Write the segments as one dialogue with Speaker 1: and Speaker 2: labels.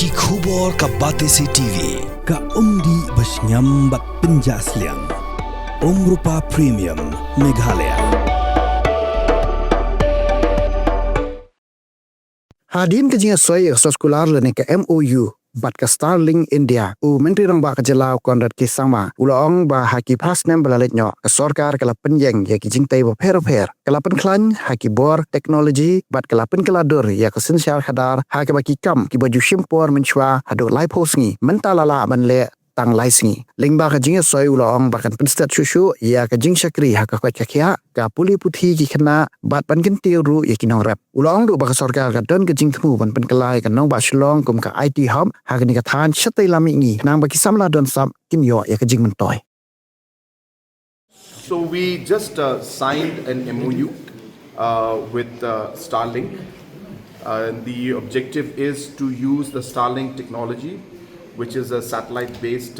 Speaker 1: Ki khubor ka Batesi TV. Ka umdi basnyam bat penjaslian. Rupa Premium Meghalaya.
Speaker 2: Hadim ke jinga soy sekolah le ke MOU bat ke Starlink India Myntri Rangbah ke jelau kondat ke sama ulong ba haki pas nem balalet nyo ke sorkar ke lapen yang ya ki jingtai bo per ke lapen klan haki bor teknologi bat ke lapen keladur ya ke sensial hadar haki baki kam ki baju Shim Mynshuwa hado lai Sngi Mynta lala ban le Tang lai Sngi lingba ke jinga soy ulong ba kan penstat shushu ya ke jing syakri haka kwat kya ka puli puthi ki khana bat pan kin tiu ru ya ki nong rap ulong du ba sorkar ka don ke jing thmu ban pen kelai ka nong ba shlong kum ka IT hub ha ka ni ka than shatai lami ngi nang ba ki samla don sam kim yo ya ka jing man toy.
Speaker 3: So we just signed an MOU with Starlink. The objective is to use the Starlink technology, which is a satellite-based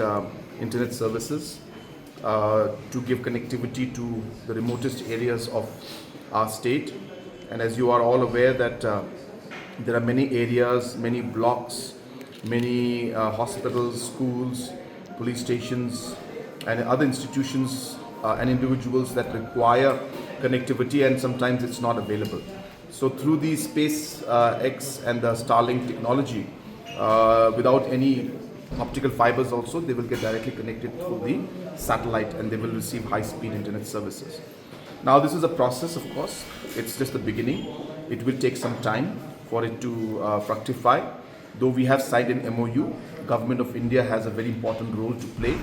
Speaker 3: internet services, to give connectivity to the remotest areas of our state. And as you are all aware that there are many areas, many blocks, many hospitals, schools, police stations, and other institutions and individuals that require connectivity, and sometimes it's not available. So through the SpaceX and the Starlink technology, without any optical fibers also, they will get directly connected through the satellite and they will receive high-speed internet services. Now this is a process, of course. It's just the beginning. It will take some time for it to fructify. Though we have signed an MOU, Government of India has a very important role to play.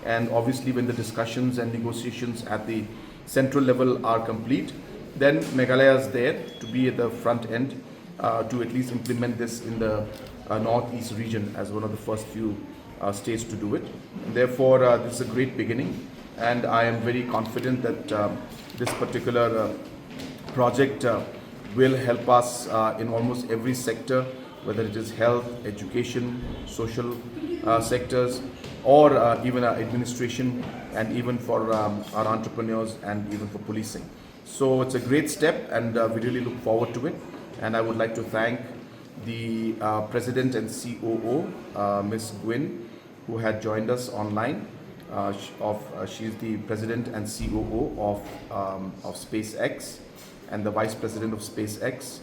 Speaker 3: And obviously when the discussions and negotiations at the central level are complete, then Meghalaya is there to be at the front end to at least implement this in the northeast region as one of the first few states to do it. And therefore, this is a great beginning, and I am very confident that this particular project will help us in almost every sector, whether it is health, education, social sectors, or even administration, and even for our entrepreneurs and even for policing. So it's a great step, and we really look forward to it. And I would like to thank the President and COO, Ms. Gwyn, who had joined us online. She is the President and COO of SpaceX, and the Vice President of SpaceX,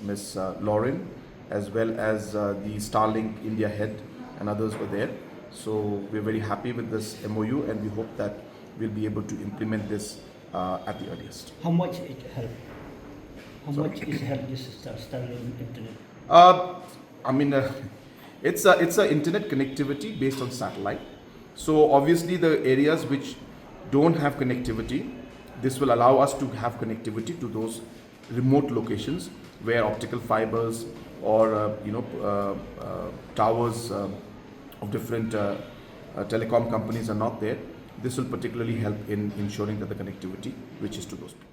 Speaker 3: Ms. Lauren, as well as the Starlink India head, and others were there. So we're very happy with this MOU, and we hope that we'll be able to implement this at the earliest.
Speaker 4: How much it help? How much is help this Starlink internet?
Speaker 3: It's a internet connectivity based on satellite. So obviously the areas which don't have connectivity, this will allow us to have connectivity to those remote locations where optical fibers or towers of different telecom companies are not there. This will particularly help in ensuring that the connectivity reaches to those people.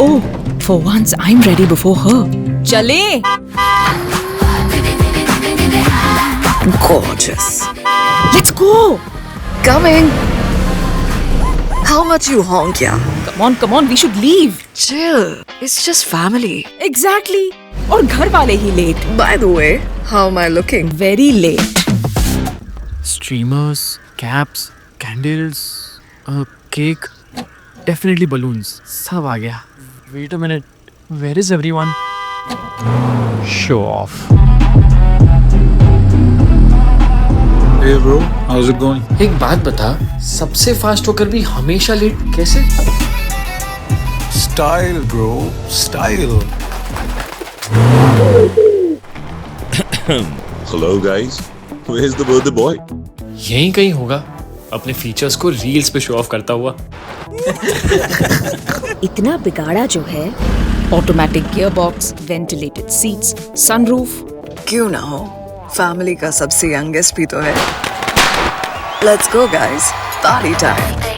Speaker 5: Oh, for once I'm ready before her. Chale! Gorgeous. Let's go!
Speaker 6: Coming. How much you honk, yeah?
Speaker 5: Come on, we should leave.
Speaker 6: Chill. It's just family.
Speaker 5: Exactly. और घर वाले ही late.
Speaker 6: By the way, how am I looking?
Speaker 5: Very late.
Speaker 7: Streamers, caps, candles, a cake, definitely balloons. सब आ गया. Wait a minute. Where is everyone? Show off.
Speaker 8: Hey bro, how's it going?
Speaker 9: एक बात बता, सबसे fast होकर भी हमेशा late कैसे?
Speaker 8: Style bro, style.
Speaker 10: Hello guys, Where's the birthday boy?
Speaker 7: यहीं कहीं होगा, अपने फीचर्स को रील्स पे शो ऑफ करता हुआ।
Speaker 5: इतना बिगाड़ा जो है, automatic gear box, ventilated seats, sunroof.
Speaker 6: क्यों ना हो, फैमिली का सबसे यंगेस्ट भी तो है। Let's go guys, party time.